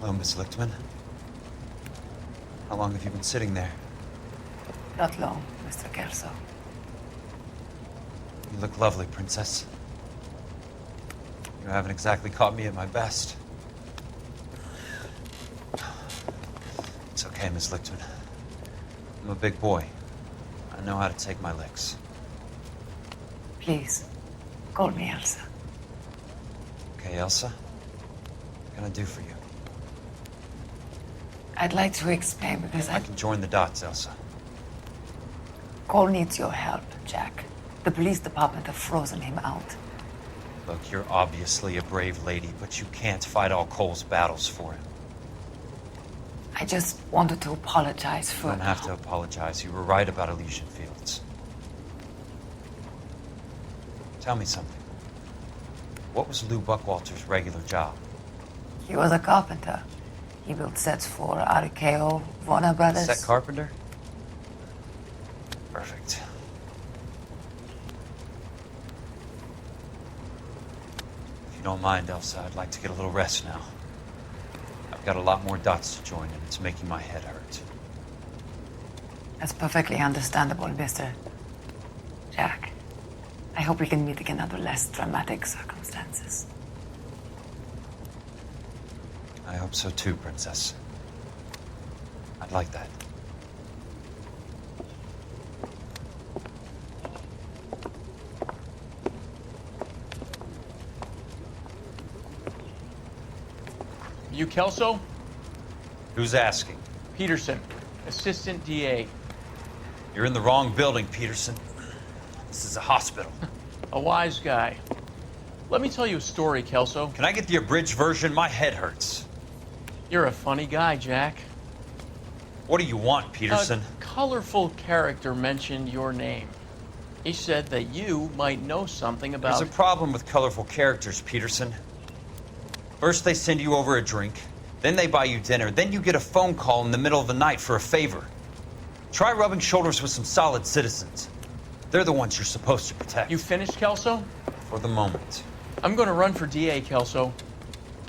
Hello, Miss Lichtman. How long have you been sitting there? Not long, Mr. Kelso. You look lovely, Princess. You haven't exactly caught me at my best. It's okay, Miss Lichtman. I'm a big boy. I know how to take my licks. Please, call me Elsa. Okay, Elsa? What can I do for you? I'd like to explain because I can join the dots, Elsa. Cole needs your help, Jack. The police department have frozen him out. Look, you're obviously a brave lady, but you can't fight all Cole's battles for him. I just wanted to apologize for... You don't have to apologize. You were right about Elysian Fields. Tell me something. What was Lou Buckwalter's regular job? He was a carpenter. He built sets for RKO, Warner Brothers. Set carpenter? Perfect. If you don't mind, Elsa, I'd like to get a little rest now. I've got a lot more dots to join, and it's making my head hurt. That's perfectly understandable, Mr. Jack. I hope we can meet again under less dramatic circumstances. I hope so too, Princess. I'd like that. You Kelso? Who's asking? Peterson, Assistant DA. You're in the wrong building, Peterson. This is a hospital. A wise guy. Let me tell you a story, Kelso. Can I get the abridged version? My head hurts. You're a funny guy, Jack. What do you want, Peterson? A colorful character mentioned your name. He said that you might know something about... There's a problem with colorful characters, Peterson. First they send you over a drink, then they buy you dinner, then you get a phone call in the middle of the night for a favor. Try rubbing shoulders with some solid citizens. They're the ones you're supposed to protect. You finished, Kelso? For the moment. I'm going to run for DA, Kelso.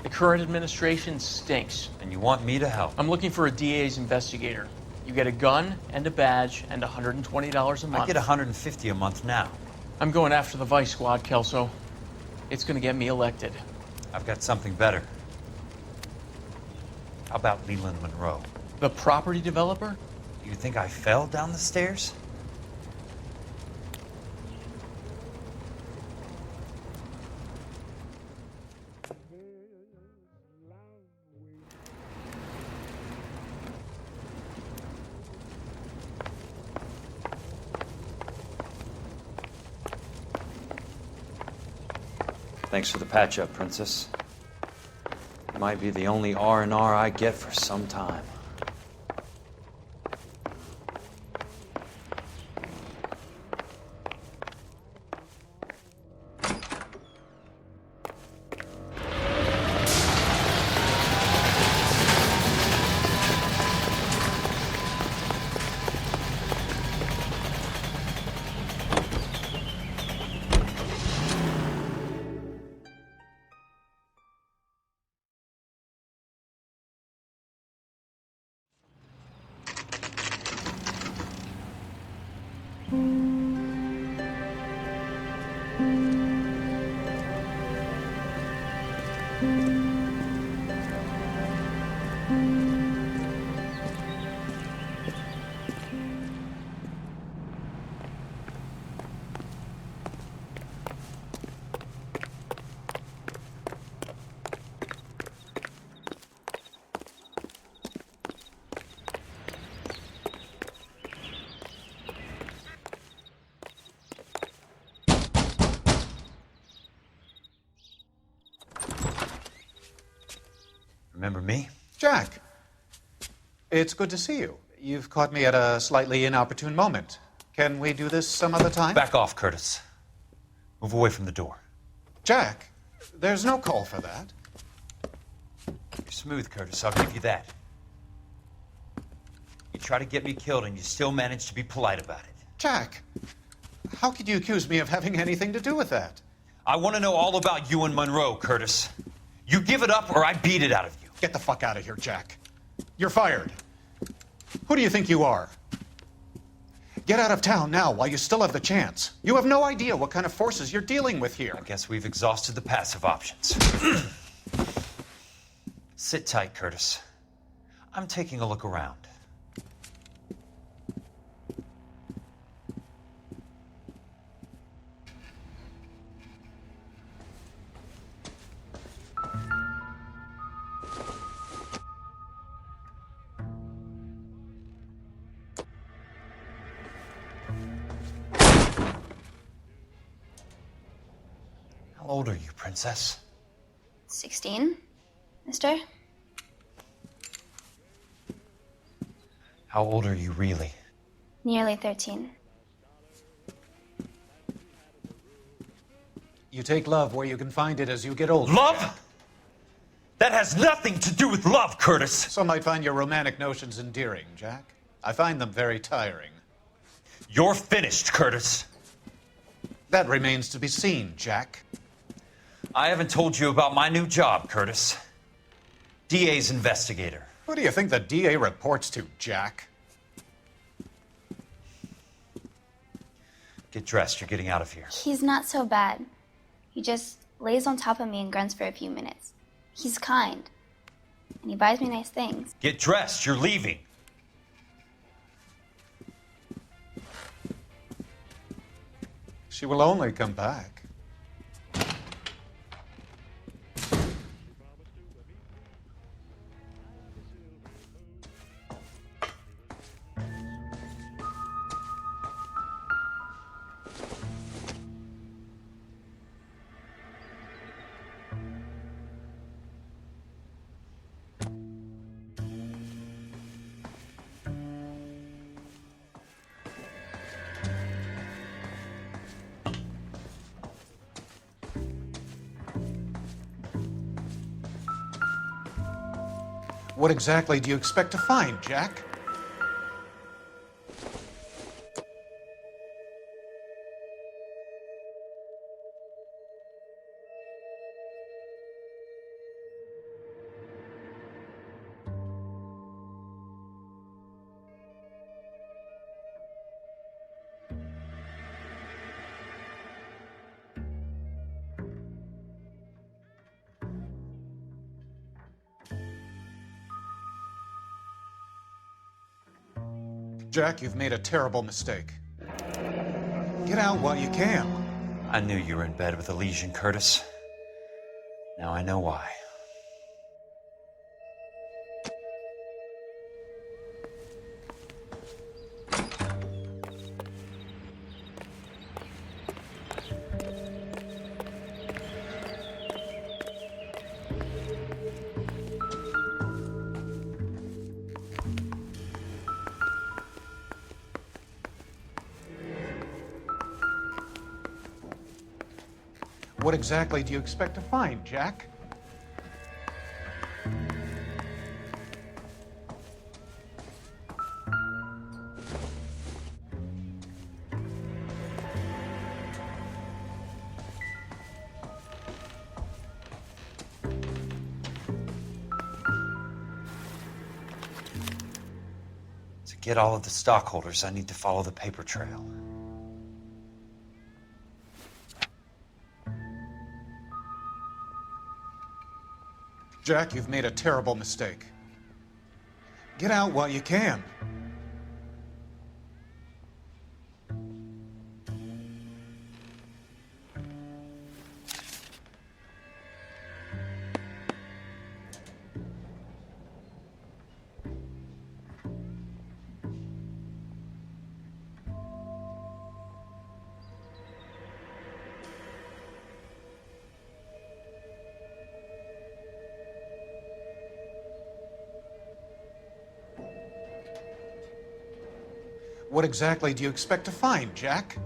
The current administration stinks. And you want me to help? I'm looking for a DA's investigator. You get a gun and a badge and $120 a month. I get $150 a month now. I'm going after the Vice Squad, Kelso. It's going to get me elected. I've got something better. How about Leland Monroe? The property developer? You think I fell down the stairs? Thanks for the patch-up, Princess. Might be the only R&R I get for some time. Remember me? Jack, it's good to see you. You've caught me at a slightly inopportune moment. Can we do this some other time? Back off, Curtis. Move away from the door. Jack, there's no call for that. You're smooth, Curtis. I'll give you that. You try to get me killed and you still manage to be polite about it. Jack, how could you accuse me of having anything to do with that? I want to know all about you and Monroe, Curtis. You give it up or I beat it out of you. Get the fuck out of here, Jack. You're fired. Who do you think you are? Get out of town now while you still have the chance. You have no idea what kind of forces you're dealing with here. I guess we've exhausted the passive options. Sit tight, Curtis. I'm taking a look around. How old are you, Princess? 16, mister? How old are you really? Nearly 13. You take love where you can find it as you get older. Love? Jack. That has nothing to do with love, Curtis. Some might find your romantic notions endearing, Jack. I find them very tiring. You're finished, Curtis. That remains to be seen, Jack. I haven't told you about my new job, Curtis. DA's investigator. Who do you think the DA reports to, Jack? Get dressed, you're getting out of here. He's not so bad. He just lays on top of me and grunts for a few minutes. He's kind. And he buys me nice things. Get dressed, you're leaving. She will only come back. What exactly do you expect to find, Jack? Jack, you've made a terrible mistake. Get out while you can. I knew you were in bed with Elysian, Curtis. Now I know why. What exactly do you expect to find, Jack? To get all of the stockholders, I need to follow the paper trail. Jack, you've made a terrible mistake. Get out while you can. What exactly do you expect to find, Jack?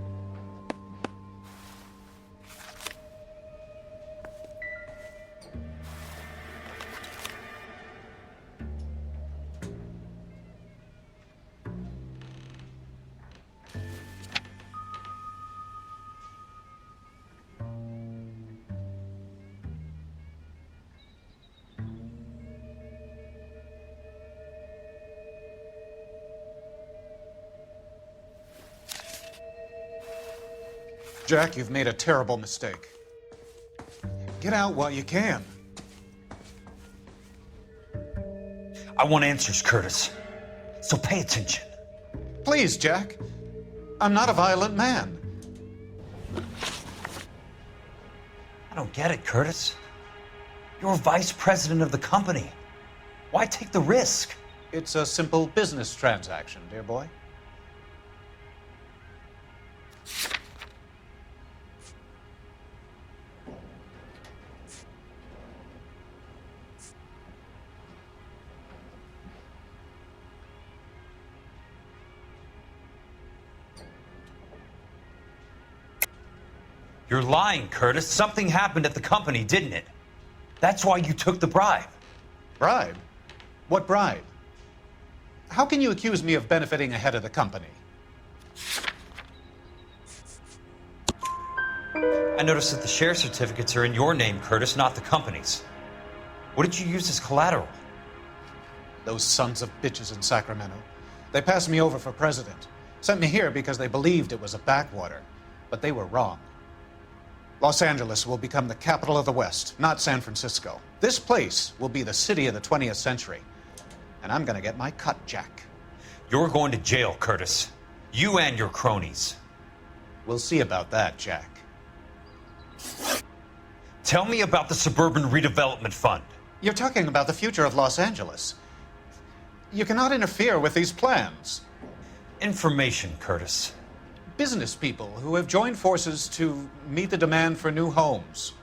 Jack, you've made a terrible mistake. Get out while you can. I want answers, Curtis. So pay attention. Please, Jack. I'm not a violent man. I don't get it, Curtis. You're vice president of the company. Why take the risk? It's a simple business transaction, dear boy. You're lying, Curtis. Something happened at the company, didn't it? That's why you took the bribe. Bribe? What bribe? How can you accuse me of benefiting ahead of the company? I noticed that the share certificates are in your name, Curtis, not the company's. What did you use as collateral? Those sons of bitches in Sacramento. They passed me over for president. Sent me here because they believed it was a backwater. But they were wrong. Los Angeles will become the capital of the West, not San Francisco. This place will be the city of the 20th century. And I'm gonna get my cut, Jack. You're going to jail, Curtis. You and your cronies. We'll see about that, Jack. Tell me about the Suburban Redevelopment Fund. You're talking about the future of Los Angeles. You cannot interfere with these plans. Information, Curtis. Business people who have joined forces to meet the demand for new homes.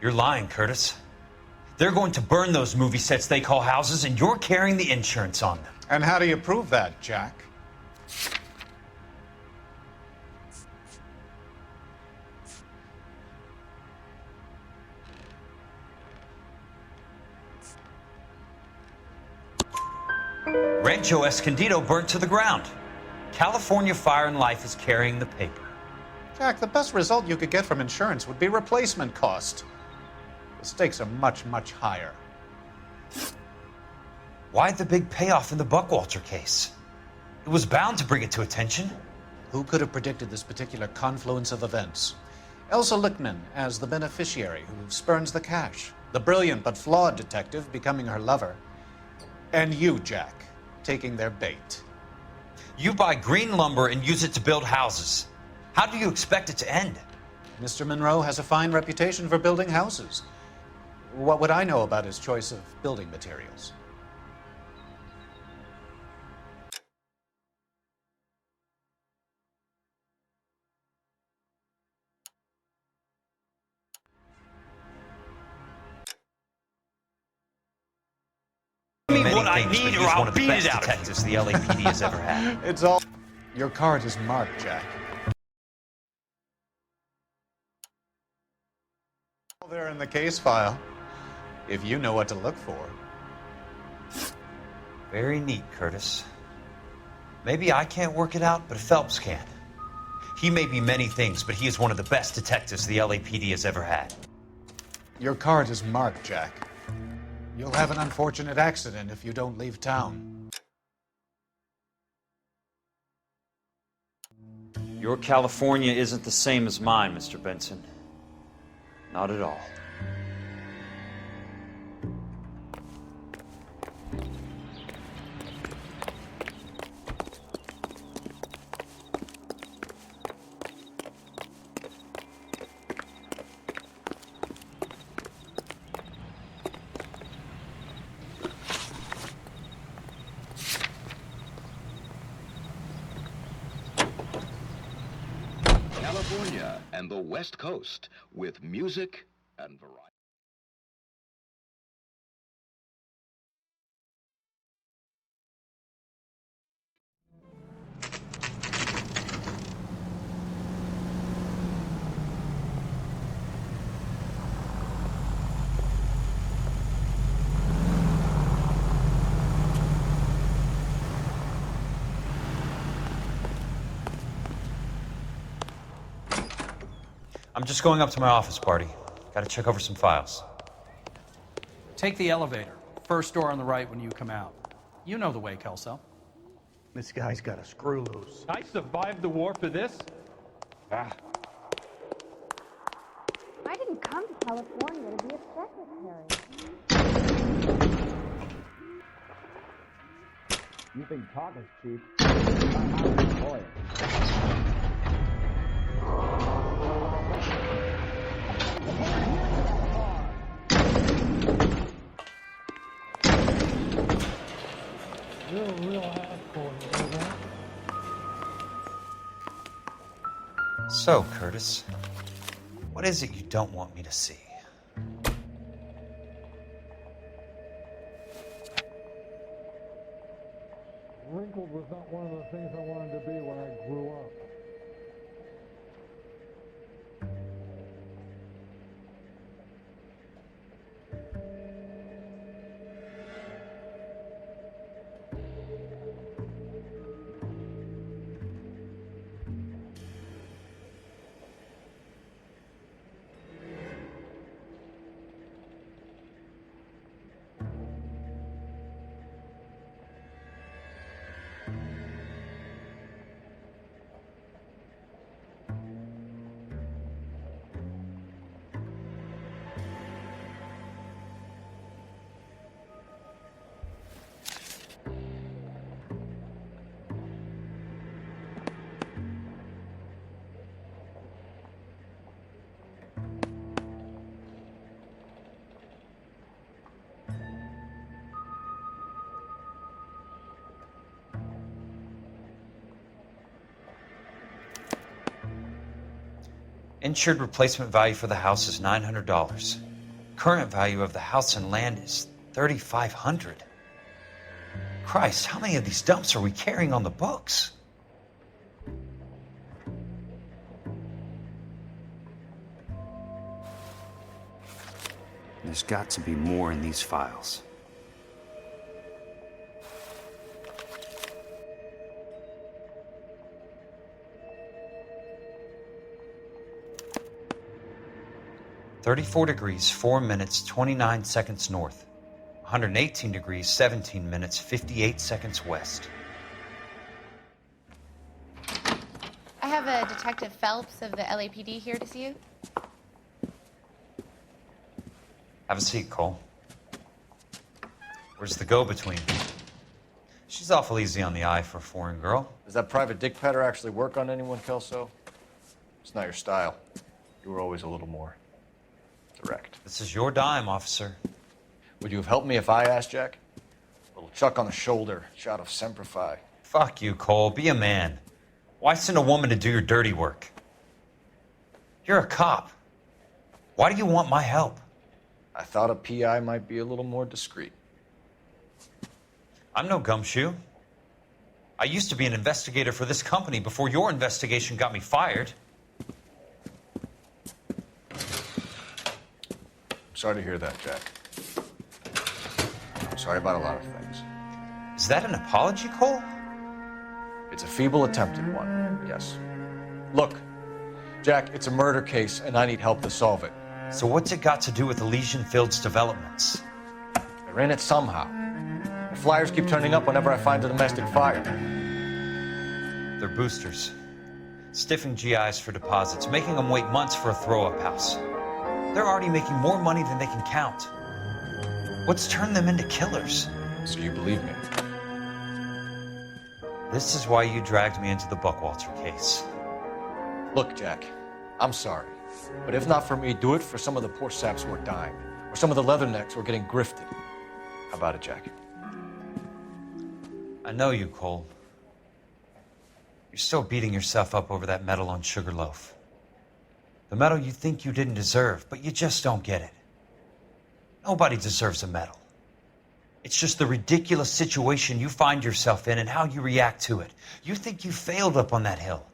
You're lying, Curtis. They're going to burn those movie sets they call houses, and you're carrying the insurance on them. And how do you prove that, Jack? Rancho Escondido burnt to the ground. California Fire and Life is carrying the paper. Jack, the best result you could get from insurance would be replacement cost. The stakes are much, much higher. Why the big payoff in the Buckwalter case? It was bound to bring it to attention. Who could have predicted this particular confluence of events? Elsa Lichtman as the beneficiary who spurns the cash. The brilliant but flawed detective becoming her lover. And you, Jack, taking their bait. You buy green lumber and use it to build houses. How do you expect it to end? Mr. Monroe has a fine reputation for building houses. What would I know about his choice of building materials? Give me what I need, or I'll beat it out of detectives the LAPD has ever had. It's all... Your card is marked, Jack. All there in the case file, if you know what to look for. Very neat, Curtis. Maybe I can't work it out, but Phelps can. He may be many things, but he is one of the best detectives the LAPD has ever had. Your card is marked, Jack. You'll have an unfortunate accident if you don't leave town. Your California isn't the same as mine, Mr. Benson. Not at all. California and the West Coast with music and variety. I'm just going up to my office, Barty. Gotta check over some files. Take the elevator. First door on the right when you come out. You know the way, Kelso. This guy's got a screw loose. I survived the war for this? Ah. I didn't come to California to be a secretary. You think talk is cheap? I'm a lawyer. You're a real asshole, you know that? So, Curtis, what is it you don't want me to see? Wrinkled was not one of the things I wanted to be when I grew up. Insured replacement value for the house is $900. Current value of the house and land is $3,500. Christ, how many of these dumps are we carrying on the books? There's got to be more in these files. "34 degrees, 4 minutes, 29 seconds north. 118 degrees, 17 minutes, 58 seconds west." I have a Detective Phelps of the LAPD here to see you. Have a seat, Cole. Where's the go-between? She's awful easy on the eye for a foreign girl. Does that private dick petter actually work on anyone, Kelso? It's not your style. You were always a little more direct. This is your dime, officer. Would you have helped me if I asked, Jack? A little chuck on the shoulder, shot of Semper Fi. Fuck you, Cole. Be a man. Why send a woman to do your dirty work? You're a cop. Why do you want my help? I thought a PI might be a little more discreet. I'm no gumshoe. I used to be an investigator for this company before your investigation got me fired. Sorry to hear that, Jack. I'm sorry about a lot of things. Is that an apology, Cole? It's a feeble attempt at one, yes. Look, Jack, it's a murder case, and I need help to solve it. So what's it got to do with Elysian Fields developments? They're in it somehow. The flyers keep turning up whenever I find a domestic fire. They're boosters. Stiffing GIs for deposits, making them wait months for a throw-up house. They're already making more money than they can count. What's turned them into killers? So you believe me? This is why you dragged me into the Buckwalter case. Look, Jack, I'm sorry. But if not for me, do it for some of the poor saps who are dying. Or some of the leathernecks who are getting grifted. How about it, Jack? I know you, Cole. You're still beating yourself up over that medal on Sugarloaf. The medal you think you didn't deserve, but you just don't get it. Nobody deserves a medal. It's just the ridiculous situation you find yourself in and how you react to it. You think you failed up on that hill.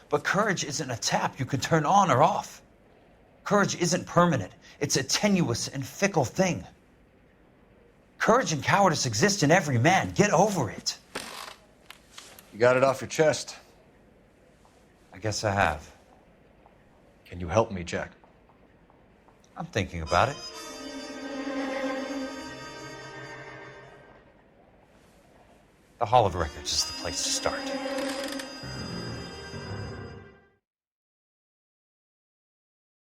But courage isn't a tap you can turn on or off. Courage isn't permanent. It's a tenuous and fickle thing. Courage and cowardice exist in every man. Get over it. You got it off your chest. I guess I have. Can you help me, Jack? I'm thinking about it. The Hall of Records is the place to start.